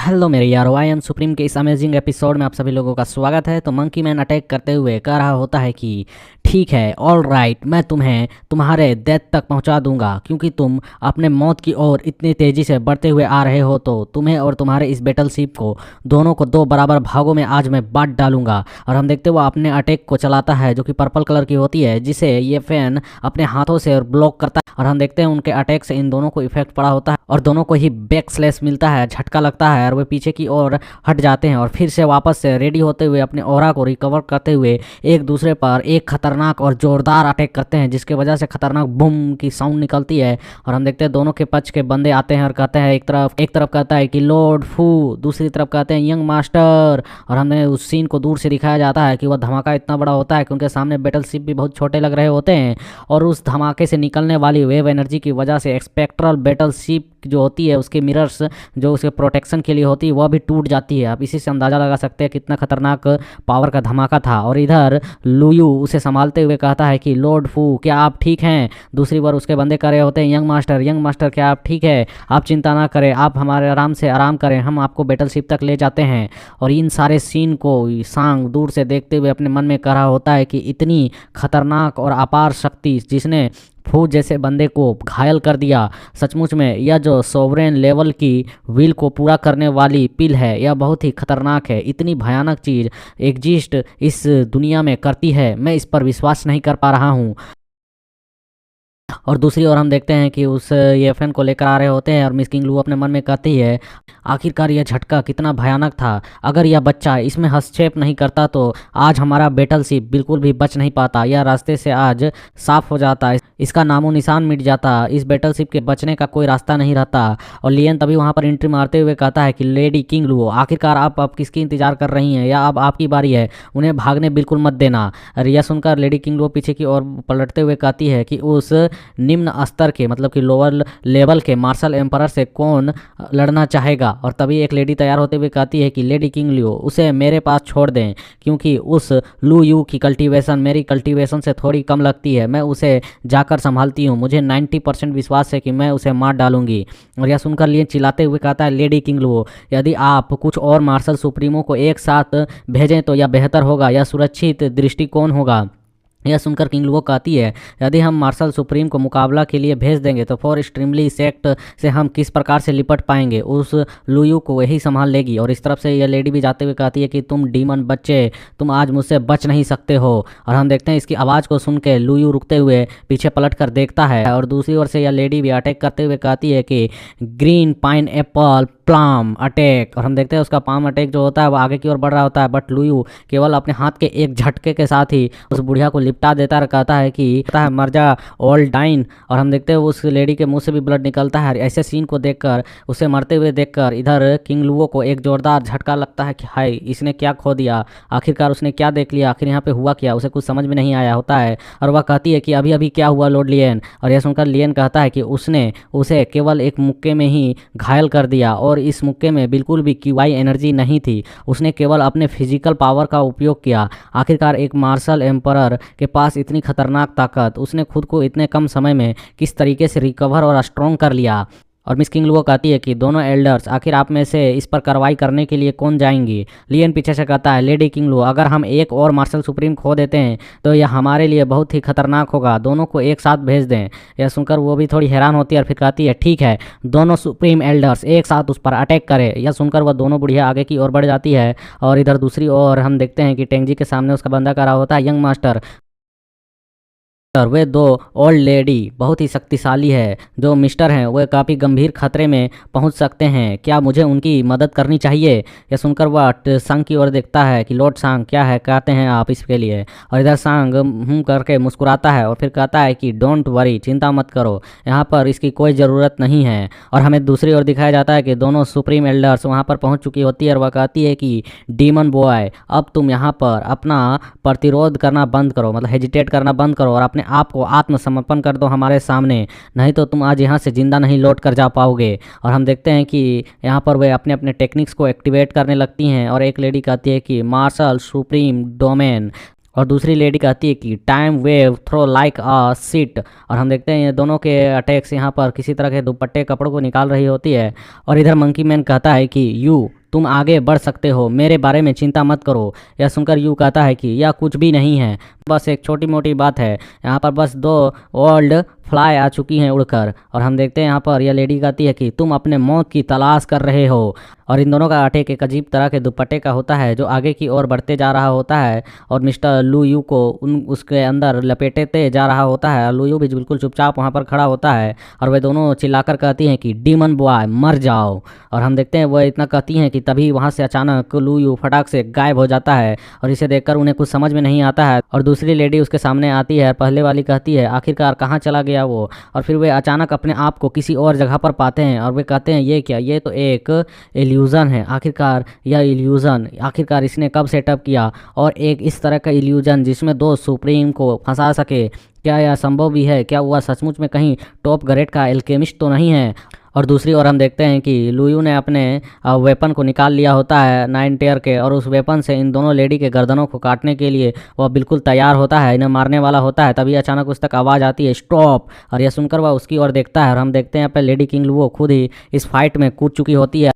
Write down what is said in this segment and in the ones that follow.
Hello मेरे यारो, I am supreme के इस अमेजिंग एपिसोड में आप सभी लोगों का स्वागत है। तो मंकी मैन अटैक करते हुए कह रहा होता है कि ठीक है, ऑल राइट, मैं तुम्हें तुम्हारे डेथ तक पहुंचा दूंगा क्योंकि तुम अपने मौत की ओर इतनी तेज़ी से बढ़ते हुए आ रहे हो। तो तुम्हें और तुम्हारे इस बैटलशिप को दोनों को दो बराबर भागों में आज मैं बांट डालूंगा। और हम देखते हुए अपने अटैक को चलाता है जो कि पर्पल कलर की होती है, जिसे ये फैन अपने हाथों से ब्लॉक करता है। और हम देखते हैं उनके अटैक से इन दोनों को इफेक्ट पड़ा होता है और दोनों को ही बैक स्लैश मिलता है, झटका लगता है और वे पीछे की ओर हट जाते हैं और फिर से वापस से रेडी होते हुए अपने ऑरा को रिकवर करते हुए एक दूसरे पर एक खतरनाक और जोरदार अटैक करते हैं, जिसके वजह से खतरनाक बूम की साउंड निकलती है। और हम देखते हैं दोनों के पक्ष के बंदे आते हैं और कहते हैं, एक तरफ कहता है कि लॉर्ड फू, दूसरी तरफ कहते हैं यंग मास्टर। और हमें उस सीन को दूर से दिखाया जाता है कि वह धमाका इतना बड़ा होता है कि उनके सामने बैटलशिप भी बहुत छोटे लग रहे होते हैं और उस धमाके से निकलने वाली वेव एनर्जी की वजह से स्पेक्ट्रल बैटलशिप जो होती है उसके मिरर्स जो उसके प्रोटेक्शन के लिए होती है वह भी टूट जाती है। आप इसी से अंदाज़ा लगा सकते हैं कितना खतरनाक पावर का धमाका था। और इधर लुयू उसे संभालते हुए कहता है कि लॉर्ड फू, क्या आप ठीक हैं? दूसरी बार उसके बंदे कर रहे होते हैं, यंग मास्टर क्या आप ठीक है? आप चिंता ना करें, आप हमारे आराम करें, हम आपको बैटलशिप तक ले जाते हैं। और इन सारे सीन को सांग दूर से देखते हुए अपने मन में कह रहा होता है कि इतनी खतरनाक और अपार शक्ति जिसने फू जैसे बंदे को घायल कर दिया, सचमुच में यह जो सोवरेन लेवल की विल को पूरा करने वाली पिल है यह बहुत ही खतरनाक है। इतनी भयानक चीज़ एग्जिस्ट इस दुनिया में करती है, मैं इस पर विश्वास नहीं कर पा रहा हूँ। और दूसरी ओर हम देखते हैं कि उस ईएफएन को लेकर आ रहे होते हैं और मिस किंग लू अपने मन में कहती है, आखिरकार यह झटका कितना भयानक था। अगर यह बच्चा इसमें हस्तक्षेप नहीं करता तो आज हमारा बैटलशिप बिल्कुल भी बच नहीं पाता, यह रास्ते से आज साफ हो जाता, इसका नामो निशान मिट जाता, इस बैटलशिप के बचने का कोई रास्ता नहीं रहता। और लियन तभी वहाँ पर एंट्री मारते हुए कहता है कि लेडी किंग लू, आखिरकार आप अब किसकी इंतजार कर रही हैं, या अब आपकी बारी है, उन्हें भागने बिल्कुल मत देना। और यह सुनकर लेडी किंग लू पीछे की ओर पलटते हुए कहती है कि उस निम्न स्तर के मतलब कि लोअर लेवल के मार्शल एम्परर से कौन लड़ना चाहेगा। और तभी एक लेडी तैयार होते हुए कहती है कि लेडी किंग लियो, उसे मेरे पास छोड़ दें क्योंकि उस लू यू की कल्टीवेशन मेरी कल्टीवेशन से थोड़ी कम लगती है, मैं उसे जाकर संभालती हूँ, मुझे 90% विश्वास है कि मैं उसे मार डालूंगी। और यह सुनकर लिए चिल्लाते हुए कहता है, लेडी किंग लियो, यदि आप कुछ और मार्शल सुप्रीमो को एक साथ भेजें तो यह बेहतर होगा, यह सुरक्षित दृष्टिकोण होगा। यह सुनकर किंग लुओ कहती है, यदि हम मार्शल सुप्रीम को मुकाबला के लिए भेज देंगे तो फॉर एक्सट्रीमली सेक्ट से हम किस प्रकार से लिपट पाएंगे, उस लुयू को वही संभाल लेगी। और इस तरफ से यह लेडी भी जाते हुए कहती है कि तुम डीमन बच्चे, तुम आज मुझसे बच नहीं सकते हो। और हम देखते हैं इसकी आवाज़ को सुन के लुयू रुकते हुए पीछे पलट कर देखता है और दूसरी ओर से यह लेडी भी अटैक करते हुए कहती है कि ग्रीन पाइन एप्पल प्लाम अटैक। और हम देखते हैं उसका पाम अटैक जो होता है वो आगे की ओर बढ़ रहा होता है, बट लुयू केवल अपने हाथ के एक झटके के साथ ही उस बुढ़िया को लिपटा देता है, कहता है कि मर जा ऑल डाइन। और हम देखते हैं उस लेडी के मुंह से भी ब्लड निकलता है। ऐसे सीन को देखकर, उसे मरते हुए देखकर इधर किंग लुओ को एक जोरदार झटका लगता है कि हाय, इसने क्या खो दिया, आखिरकार उसने क्या देख लिया, आखिर यहाँ पे हुआ क्या, उसे कुछ समझ में नहीं आया होता है। और वह कहती है कि अभी अभी क्या हुआ लॉर्ड लियन। और यह सुनकर लियन कहता है कि उसने उसे केवल एक मुक्के में ही घायल कर दिया और इस मुक्के में बिल्कुल भी क्यूआई एनर्जी नहीं थी, उसने केवल अपने फिजिकल पावर का उपयोग किया। आखिरकार एक मार्शल एम्परर के पास इतनी खतरनाक ताकत, उसने खुद को इतने कम समय में किस तरीके से रिकवर और स्ट्रॉन्ग कर लिया। और मिस किंग लुओ कहती है कि दोनों एल्डर्स, आखिर आप में से इस पर कार्रवाई करने के लिए कौन जाएंगी? लियन पीछे से कहता है, लेडी किंग लुओ, अगर हम एक और मार्शल सुप्रीम खो देते हैं तो यह हमारे लिए बहुत ही खतरनाक होगा, दोनों को एक साथ भेज दें। यह सुनकर वो भी थोड़ी हैरान होती है और फिर कहती है, ठीक है, दोनों सुप्रीम एल्डर्स एक साथ उस पर अटैक करें। यह सुनकर वह दोनों बुढ़िया आगे की ओर बढ़ जाती है और इधर दूसरी ओर हम देखते हैं कि टेंगजी के सामने उसका बंदा करा होता है, यंग मास्टर। वे दो ओल्ड लेडी बहुत ही शक्तिशाली है, जो मिस्टर हैं वे काफ़ी गंभीर खतरे में पहुंच सकते हैं, क्या मुझे उनकी मदद करनी चाहिए? यह सुनकर वह सांग की ओर देखता है कि लॉर्ड सांग, क्या है कहते हैं आप इसके लिए? और इधर सांग करके मुस्कुराता है और फिर कहता है कि डोंट वरी, चिंता मत करो, यहाँ पर इसकी कोई ज़रूरत नहीं है। और हमें दूसरी ओर दिखाया जाता है कि दोनों सुप्रीम एल्डर्स वहाँ पर पहुँच चुकी होती है और वह कहती है कि डीमन बॉय, अब तुम यहाँ पर अपना प्रतिरोध करना बंद करो, मतलब हेजिटेट करना बंद करो और अपने आपको आत्मसमर्पण कर दो हमारे सामने, नहीं तो तुम आज यहाँ से जिंदा नहीं लौट कर जा पाओगे। और हम देखते हैं कि यहाँ पर वे अपने अपने टेक्निक्स को एक्टिवेट करने लगती हैं और एक लेडी कहती है कि मार्शल सुप्रीम डोमेन, और दूसरी लेडी कहती है कि time wave throw like a seat. और हम देखते हैं ये दोनों के अटैक्स यहाँ पर किसी तरह के दुपट्टे कपड़ों को निकाल रही होती है। और इधर मंकी मैन कहता है कि यू तुम आगे बढ़ सकते हो, मेरे बारे में चिंता मत करो। यह सुनकर यू कहता है कि यह कुछ भी नहीं है, बस एक छोटी मोटी बात है। यहाँ पर बस 2 वर्ल्ड फ्लाई आ चुकी हैं उड़कर। और हम देखते हैं यहाँ पर यह लेडी कहती है कि तुम अपने मौत की तलाश कर रहे हो। और इन दोनों का अटैक एक अजीब तरह के दुपट्टे का होता है जो आगे की ओर बढ़ते जा रहा होता है और मिस्टर लू यू को उसके अंदर लपेटते जा रहा होता है। लू यू भी बिल्कुल चुपचाप वहाँ पर खड़ा होता है और वे दोनों चिल्लाकर कहती हैं कि डीमन बॉय मर जाओ। और हम देखते हैं वह इतना कहती हैं कि तभी वहाँ से अचानक लू यू फटाक से गायब हो जाता है और इसे देखकर उन्हें कुछ समझ में नहीं आता है। और दूसरी लेडी उसके सामने आती है। पहले वाली कहती है आखिरकार कहाँ चला गया वो। और फिर वे अचानक अपने आप को किसी और जगह पर पाते हैं और वे कहते हैं ये क्या, ये तो एक इल्यूज़न है। आखिरकार यह इल्यूज़न आखिरकार इसने कब सेटअप किया, और एक इस तरह का इल्यूज़न जिसमें 2 सुप्रीम को फंसा सके, क्या यह संभव भी है? क्या वह सचमुच में कहीं टॉप ग्रेड का एल्केमिस्ट तो नहीं है? और दूसरी ओर हम देखते हैं कि लुयू ने अपने वेपन को निकाल लिया होता है 9 टियर के, और उस वेपन से इन दोनों लेडी के गर्दनों को काटने के लिए वह बिल्कुल तैयार होता है, इन्हें मारने वाला होता है। तभी अचानक उस तक आवाज़ आती है स्टॉप। और यह सुनकर वह उसकी ओर देखता है और हम देखते हैं यहाँ पर लेडी किंग लुओ खुद ही इस फाइट में कूद चुकी होती है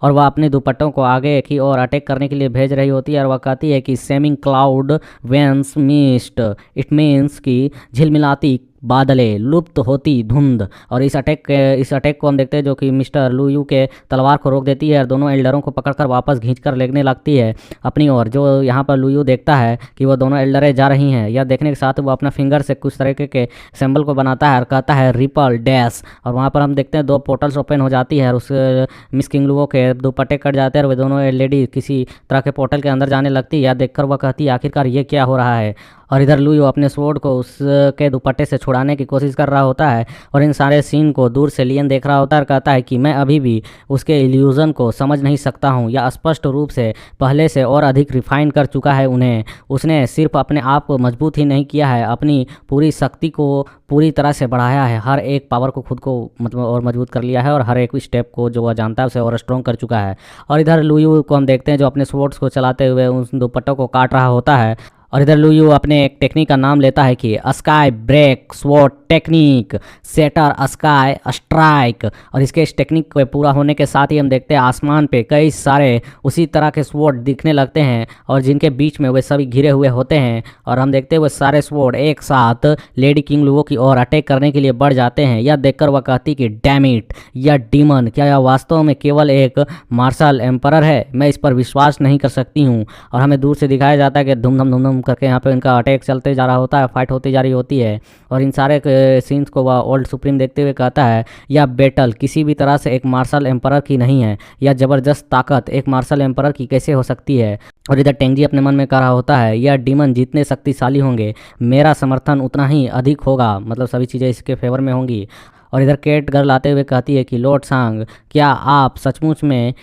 और वह अपने दुपट्टों को आगे की ओर अटैक करने के लिए भेज रही होती है। और वह कहती है कि seeming cloud veins mist, it means कि झिलमिलाती बादलें, लुप्त होती धुंध। और इस अटैक को हम देखते हैं जो कि मिस्टर लू यू के तलवार को रोक देती है और दोनों एल्डरों को पकड़कर वापस खींचकर लेने लगती है अपनी ओर। जो यहाँ पर लू यू देखता है कि वो दोनों एल्डरें जा रही हैं, यह देखने के साथ वो अपना फिंगर से कुछ तरीके के सिंबल को बनाता है और कहता है रिपल डैश। और वहाँ पर हम देखते हैं 2 पोर्टल्स ओपन हो जाती है और उस मिस किंग लुओ के दुपट्टे कट जाते हैं और वे दोनों लेडी किसी तरह के पोर्टल के अंदर जाने लगती है। यह देखकर वह कहती है आखिरकार ये क्या हो रहा है। और इधर लुयो अपने स्वॉर्ड को उसके दुपट्टे से छुड़ाने की कोशिश कर रहा होता है और इन सारे सीन को दूर से लियन देख रहा होता है और कहता है कि मैं अभी भी उसके इल्यूज़न को समझ नहीं सकता हूँ। या स्पष्ट रूप से पहले से और अधिक रिफाइन कर चुका है उन्हें। उसने सिर्फ अपने आप को मजबूत ही नहीं किया है, अपनी पूरी शक्ति को पूरी तरह से बढ़ाया है, हर एक पावर को खुद को मतलब और मजबूत कर लिया है और हर एक स्टेप को जो वह जानता है उसे और स्ट्रॉन्ग कर चुका है। और इधर लुयो को हम देखते हैं जो अपने स्वॉर्ड्स को चलाते हुए उन दुपट्टों को काट रहा होता है। और इधर लुयू अपने एक टेक्निक का नाम लेता है कि sky break sword technique, setter sky strike. और इसके इस टेक्निक के पूरा होने के साथ ही हम देखते हैं आसमान पे कई सारे उसी तरह के स्वॉर्ड दिखने लगते हैं और जिनके बीच में वे सभी घिरे हुए होते हैं। और हम देखते हैं वो सारे स्वॉर्ड एक साथ लेडी किंग लुओ की ओर अटैक करने के लिए बढ़ जाते हैं। यह देखकर वह कहती कि डैम इट, यह डीमन, क्या यह वास्तव में केवल एक मार्शल एम्परर है? मैं इस पर विश्वास नहीं कर सकती हूँ। और हमें दूर से दिखाया जाता है कि धूम करके यहाँ पे इनका अटैक चलते जा रहा होता है, फाइट होती जा रही होती है। और इन सारे सीन्स को वह ओल्ड सुप्रीम देखते हुए कहता है यह बैटल किसी भी तरह से एक मार्शल एम्परर की नहीं है, यह ज़बरदस्त ताकत एक मार्शल एम्परर की कैसे हो सकती है? और इधर टेंजी अपने मन में कह रहा होता है यह डीमन जितने शक्तिशाली होंगे मेरा समर्थन उतना ही अधिक होगा, मतलब सभी चीज़ें इसके फेवर में होंगी। और इधर केट गर्ल आते हुए कहती है कि लॉर्ड सांग, क्या आप सचमुच में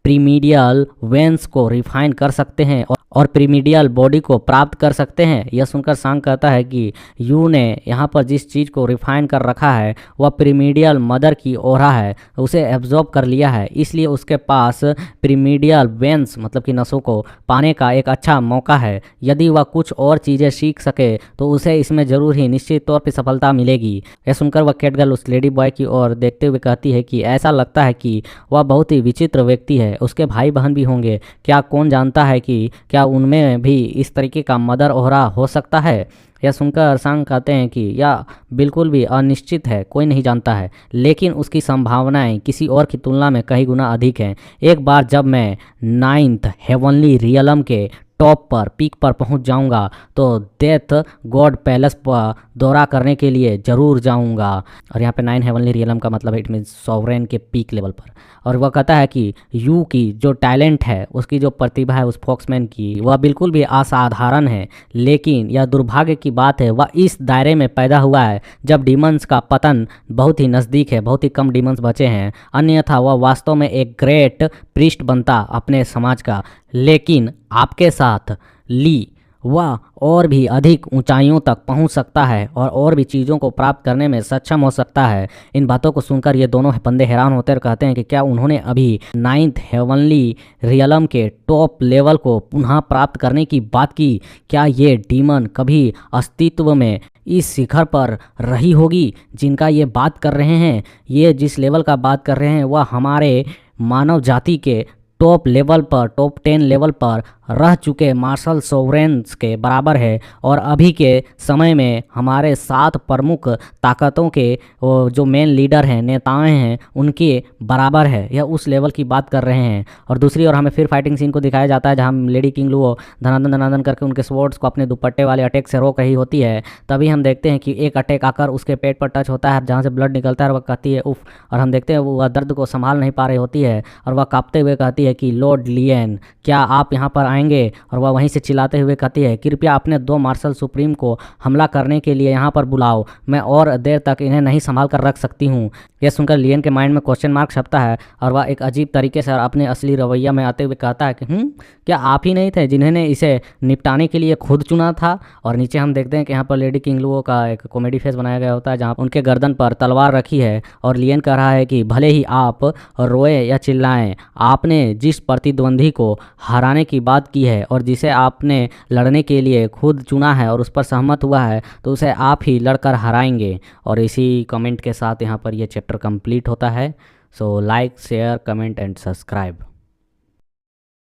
प्रीमीडियल वेंस को रिफाइन कर सकते हैं और प्रीमीडियल बॉडी को प्राप्त कर सकते हैं? यह सुनकर सांग कहता है कि यू ने यहाँ पर जिस चीज़ को रिफाइन कर रखा है वह प्रीमीडियल मदर की ओरा है, उसे एब्जॉर्ब कर लिया है, इसलिए उसके पास प्रीमीडियल वेंस मतलब कि नसों को पाने का एक अच्छा मौका है। यदि वह कुछ और चीज़ें सीख सके तो उसे इसमें ज़रूर ही निश्चित तौर पर सफलता मिलेगी। यह सुनकर वह कैटगर्ल उस लेडी बॉय की ओर देखते हुए कहती है कि ऐसा लगता है कि वह बहुत ही विचित्र व्यक्ति है, उसके भाई बहन भी होंगे, क्या कौन जानता है कि क्या उनमें भी इस तरीके का मदर ओहरा हो सकता है? यह सुनकर सांग कहते हैं कि यह बिल्कुल भी अनिश्चित है, कोई नहीं जानता है, लेकिन उसकी संभावनाएं किसी और की तुलना में कई गुना अधिक हैं। एक बार जब मैं 9th हेवनली रियलम के टॉप पर पीक पर पहुंच जाऊंगा तो डेथ गॉड पैलेस पर दौरा करने के लिए ज़रूर जाऊंगा। और यहाँ पे 9 हेवनली रियलम का मतलब है इट मीन सॉवरेन के पीक लेवल पर। और वह कहता है कि यू की जो टैलेंट है, उसकी जो प्रतिभा है उस फॉक्समैन की, वह बिल्कुल भी असाधारण है, लेकिन यह दुर्भाग्य की बात है वह इस दायरे में पैदा हुआ है जब डीमंस का पतन बहुत ही नज़दीक है, बहुत ही कम डीमंस बचे हैं, अन्यथा वह वास्तव में एक ग्रेट प्रीस्ट बनता अपने समाज का। लेकिन आपके साथ ली वह और भी अधिक ऊंचाइयों तक पहुंच सकता है और भी चीज़ों को प्राप्त करने में सक्षम हो सकता है। इन बातों को सुनकर ये दोनों बंदे हैरान होते और कहते हैं कि क्या उन्होंने अभी 9th हेवनली रियलम के टॉप लेवल को पुनः प्राप्त करने की बात की? क्या ये डीमन कभी अस्तित्व में इस शिखर पर रही होगी जिनका ये बात कर रहे हैं? ये जिस लेवल का बात कर रहे हैं वह हमारे मानव जाति के टॉप लेवल पर, टॉप 10 लेवल पर रह चुके मार्शल सोवरेन्स के बराबर है और अभी के समय में हमारे 7 प्रमुख ताकतों के जो मेन लीडर हैं, नेताएं हैं, उनके बराबर है। यह उस लेवल की बात कर रहे हैं। और दूसरी ओर हमें फिर फाइटिंग सीन को दिखाया जाता है जहां लेडी किंग लू धनाधन धनाधन करके उनके स्वॉर्ड्स को अपने दुपट्टे वाले अटैक से रोक रही होती है। तभी हम देखते हैं कि एक अटैक आकर उसके पेट पर टच होता है जहाँ से ब्लड निकलता है और वह कहती है उफ। और हम देखते हैं वह दर्द को संभाल नहीं पा रही होती है और वह कांपते हुए कहती है कि लॉर्ड लियन, क्या आप यहाँ पर आएंगे? और वह वहीं से चिल्लाते हुए कहती है कृपया अपने 2 मार्शल सुप्रीम को हमला करने के लिए यहाँ पर बुलाओ, मैं और देर तक इन्हें नहीं संभाल कर रख सकती हूँ। यह सुनकर लियन के माइंड में क्वेश्चन मार्क छपता है और वह एक अजीब तरीके से अपने असली रवैया में आते हुए कहता है कि क्या आप ही नहीं थे जिन्होंने इसे निपटाने के लिए खुद चुना था? और नीचे हम देखते हैं कि यहाँ पर लेडी किंग लू का एक कॉमेडी फेस बनाया गया होता है जहाँ उनके गर्दन पर तलवार रखी है और लियन कह रहा है कि भले ही आप रोए या चिल्लाएं, आपने जिस प्रतिद्वंदी को हराने की बात की है और जिसे आपने लड़ने के लिए खुद चुना है और उस पर सहमत हुआ है तो उसे आप ही लड़कर हराएंगे। और इसी कमेंट के साथ यहाँ पर यह चैप्टर कंप्लीट होता है। So like, share, comment and subscribe.